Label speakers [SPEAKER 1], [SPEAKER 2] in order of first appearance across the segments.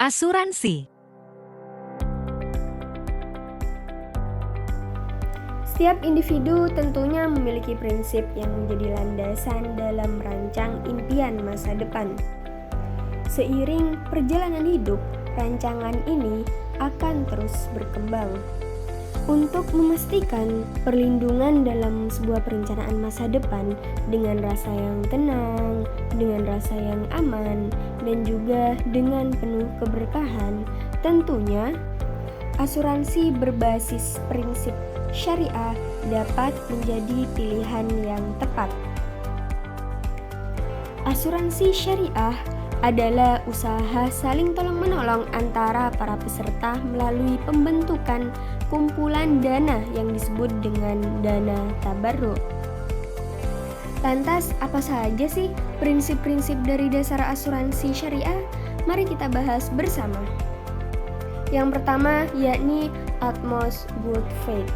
[SPEAKER 1] Asuransi.
[SPEAKER 2] Setiap individu tentunya memiliki prinsip yang menjadi landasan dalam merancang impian masa depan. Seiring perjalanan hidup, rancangan ini akan terus berkembang. Untuk memastikan perlindungan dalam sebuah perencanaan masa depan dengan rasa yang tenang, dengan rasa yang aman, dan juga dengan penuh keberkahan, tentunya asuransi berbasis prinsip syariah dapat menjadi pilihan yang tepat. Asuransi syariah adalah usaha saling tolong-menolong antara para peserta melalui pembentukan kumpulan dana yang disebut dengan dana tabarruk. Lantas, apa saja sih prinsip-prinsip dari dasar asuransi syariah? Mari kita bahas bersama. Yang pertama yakni utmost good faith.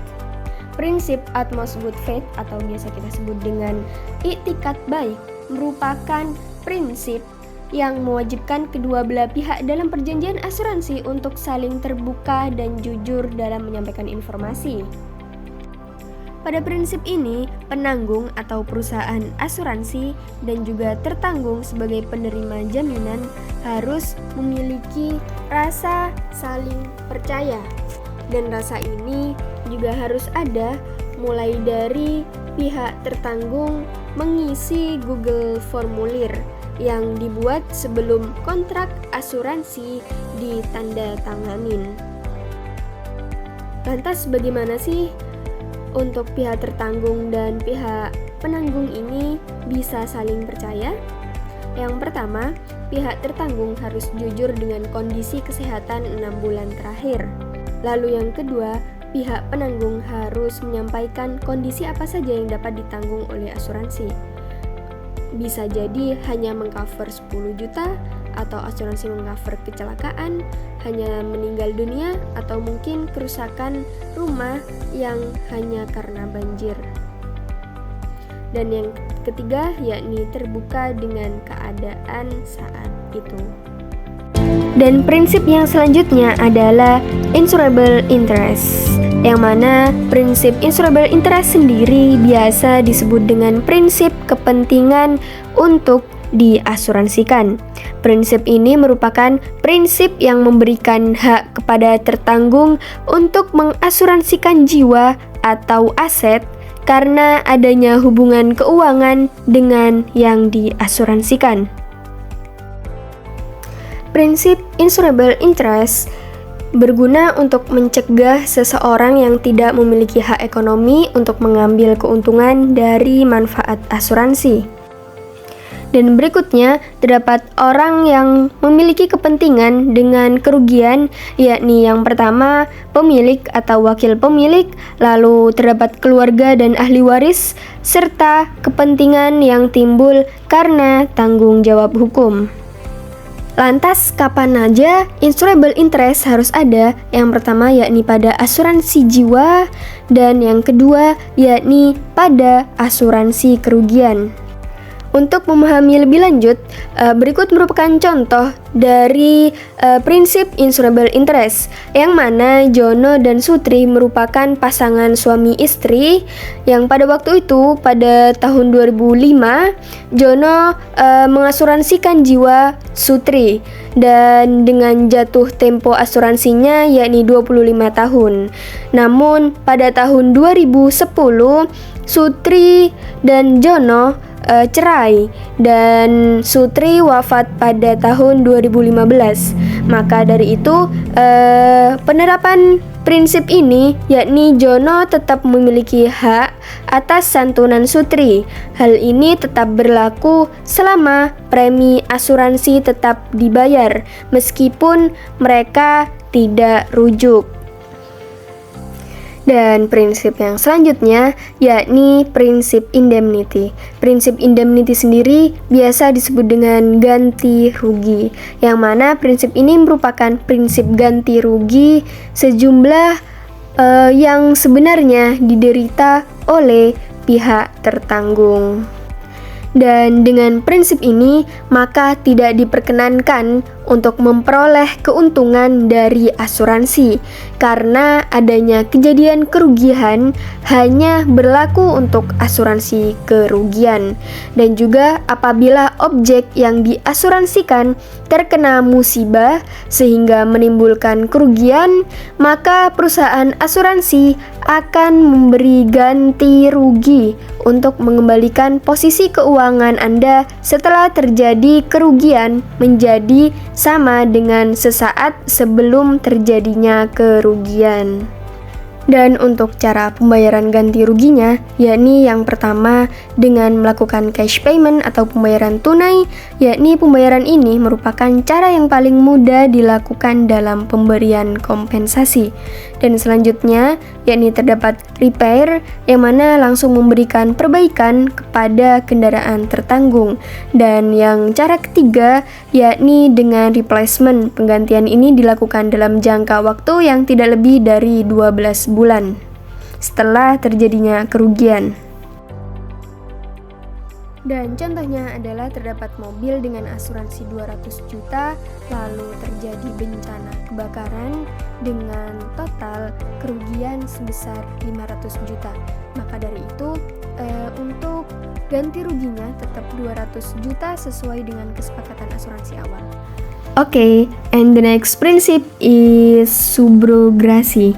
[SPEAKER 2] Prinsip utmost good faith atau biasa kita sebut dengan iktikad baik merupakan prinsip yang mewajibkan kedua belah pihak dalam perjanjian asuransi untuk saling terbuka dan jujur dalam menyampaikan informasi. Pada prinsip ini, penanggung atau perusahaan asuransi dan juga tertanggung sebagai penerima jaminan harus memiliki rasa saling percaya. Dan rasa ini juga harus ada mulai dari pihak tertanggung mengisi Google Formulir yang dibuat sebelum kontrak asuransi ditandatanganin. Lantas bagaimana sih untuk pihak tertanggung dan pihak penanggung ini bisa saling percaya? Yang pertama, pihak tertanggung harus jujur dengan kondisi kesehatan 6 bulan terakhir. Lalu yang kedua, pihak penanggung harus menyampaikan kondisi apa saja yang dapat ditanggung oleh asuransi. Bisa jadi hanya mengcover 10 juta, atau asuransi mengcover kecelakaan, hanya meninggal dunia, atau mungkin kerusakan rumah yang hanya karena banjir. Dan yang ketiga yakni terbuka dengan keadaan saat itu. Dan prinsip yang selanjutnya adalah insurable interest, yang mana prinsip insurable interest sendiri biasa disebut dengan prinsip kepentingan untuk diasuransikan. Prinsip ini merupakan prinsip yang memberikan hak kepada tertanggung untuk mengasuransikan jiwa atau aset karena adanya hubungan keuangan dengan yang diasuransikan. Prinsip insurable interest berguna untuk mencegah seseorang yang tidak memiliki hak ekonomi untuk mengambil keuntungan dari manfaat asuransi. Dan berikutnya, terdapat orang yang memiliki kepentingan dengan kerugian, yakni yang pertama, pemilik atau wakil pemilik, lalu terdapat keluarga dan ahli waris, serta kepentingan yang timbul karena tanggung jawab hukum. Lantas, kapan aja insurable interest harus ada? Yang pertama yakni pada asuransi jiwa, dan yang kedua yakni pada asuransi kerugian. Untuk memahami lebih lanjut, berikut merupakan contoh dari prinsip insurable interest, yang mana Jono dan Sutri merupakan pasangan suami istri yang pada waktu itu, pada tahun 2005, Jono mengasuransikan jiwa Sutri dan dengan jatuh tempo asuransinya yakni 25 tahun. Namun pada tahun 2010, Sutri dan Jono cerai dan Sutri wafat pada tahun 2015. Maka dari itu penerapan prinsip ini yakni Jono tetap memiliki hak atas santunan Sutri. Hal ini tetap berlaku selama premi asuransi tetap dibayar meskipun mereka tidak rujuk. Dan prinsip yang selanjutnya yakni prinsip indemnity. Prinsip indemnity sendiri biasa disebut dengan ganti rugi, yang mana prinsip ini merupakan prinsip ganti rugi sejumlah yang sebenarnya diderita oleh pihak tertanggung. Dan dengan prinsip ini, maka tidak diperkenankan untuk memperoleh keuntungan dari asuransi karena adanya kejadian kerugian hanya berlaku untuk asuransi kerugian. Dan juga apabila objek yang diasuransikan terkena musibah sehingga menimbulkan kerugian, maka perusahaan asuransi akan memberi ganti rugi untuk mengembalikan posisi keuangan Anda setelah terjadi kerugian menjadi sama dengan sesaat sebelum terjadinya kerugian. Dan untuk cara pembayaran ganti ruginya, yakni yang pertama dengan melakukan cash payment atau pembayaran tunai, yakni pembayaran ini merupakan cara yang paling mudah dilakukan dalam pemberian kompensasi. Dan selanjutnya, yakni terdapat repair, yang mana langsung memberikan perbaikan kepada kendaraan tertanggung. Dan yang cara ketiga, yakni dengan replacement. Penggantian ini dilakukan dalam jangka waktu yang tidak lebih dari 12 bulan setelah terjadinya kerugian. Dan contohnya adalah terdapat mobil dengan asuransi 200 juta, lalu terjadi bencana kebakaran dengan total kerugian sebesar 500 juta. Maka dari itu, untuk ganti ruginya tetap 200 juta sesuai dengan kesepakatan asuransi awal. Okay, and the next principle is subrogasi.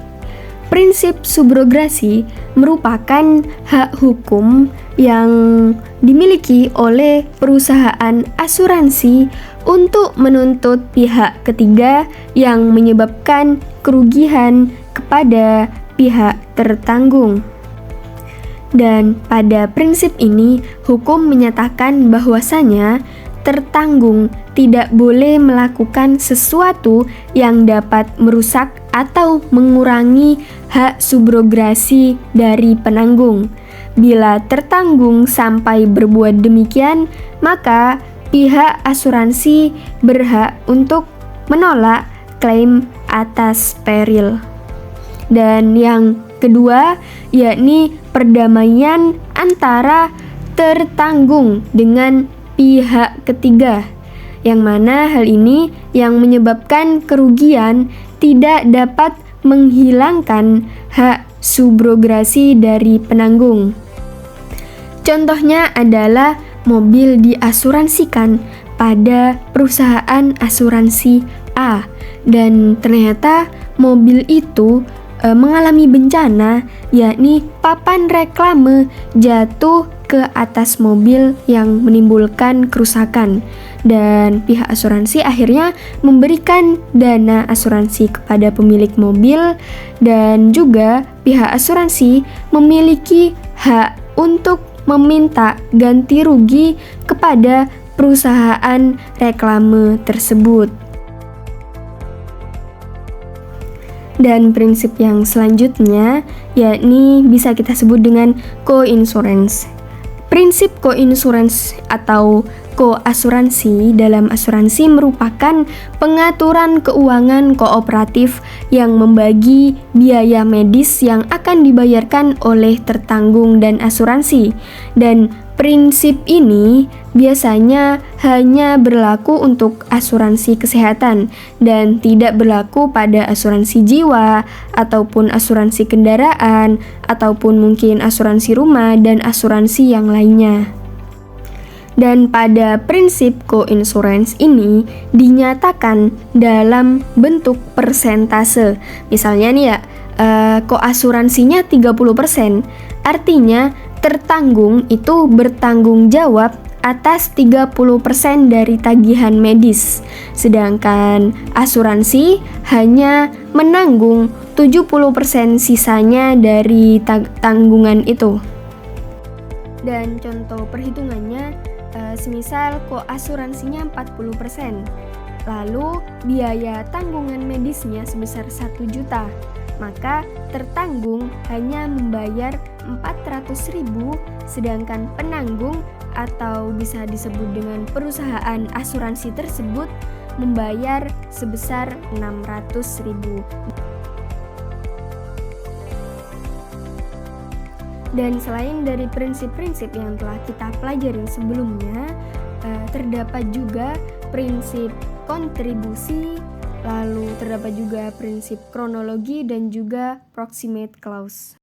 [SPEAKER 2] Prinsip subrogasi merupakan hak hukum yang dimiliki oleh perusahaan asuransi untuk menuntut pihak ketiga yang menyebabkan kerugian kepada pihak tertanggung. Dan pada prinsip ini, hukum menyatakan bahwasanya tertanggung tidak boleh melakukan sesuatu yang dapat merusak atau mengurangi hak subrogasi dari penanggung. Bila tertanggung sampai berbuat demikian, maka pihak asuransi berhak untuk menolak klaim atas peril. Dan yang kedua, yakni perdamaian antara tertanggung dengan pihak ketiga, yang mana hal ini yang menyebabkan kerugian tidak dapat menghilangkan hak subrogasi dari penanggung. Contohnya adalah mobil diasuransikan pada perusahaan asuransi A dan ternyata mobil itu mengalami bencana, yakni papan reklame jatuh ke atas mobil yang menimbulkan kerusakan, dan pihak asuransi akhirnya memberikan dana asuransi kepada pemilik mobil, dan juga pihak asuransi memiliki hak untuk meminta ganti rugi kepada perusahaan reklame tersebut. Dan prinsip yang selanjutnya yakni bisa kita sebut dengan co-insurance. Prinsip co-insurance atau koasuransi dalam asuransi merupakan pengaturan keuangan kooperatif yang membagi biaya medis yang akan dibayarkan oleh tertanggung dan asuransi. Dan prinsip ini biasanya hanya berlaku untuk asuransi kesehatan dan tidak berlaku pada asuransi jiwa ataupun asuransi kendaraan ataupun mungkin asuransi rumah dan asuransi yang lainnya. Dan pada prinsip co-insurance ini dinyatakan dalam bentuk persentase. Misalnya nih ya, koasuransinya 30%, artinya tertanggung itu bertanggung jawab atas 30% dari tagihan medis, sedangkan asuransi hanya menanggung 70% sisanya dari tanggungan itu. Dan contoh perhitungannya, semisal koasuransinya 40%, lalu biaya tanggungan medisnya sebesar 1 juta, maka tertanggung hanya membayar 400.000, sedangkan penanggung atau bisa disebut dengan perusahaan asuransi tersebut membayar sebesar 600.000. Dan selain dari prinsip-prinsip yang telah kita pelajari sebelumnya, terdapat juga prinsip kontribusi, lalu terdapat juga prinsip kronologi dan juga proximate clause.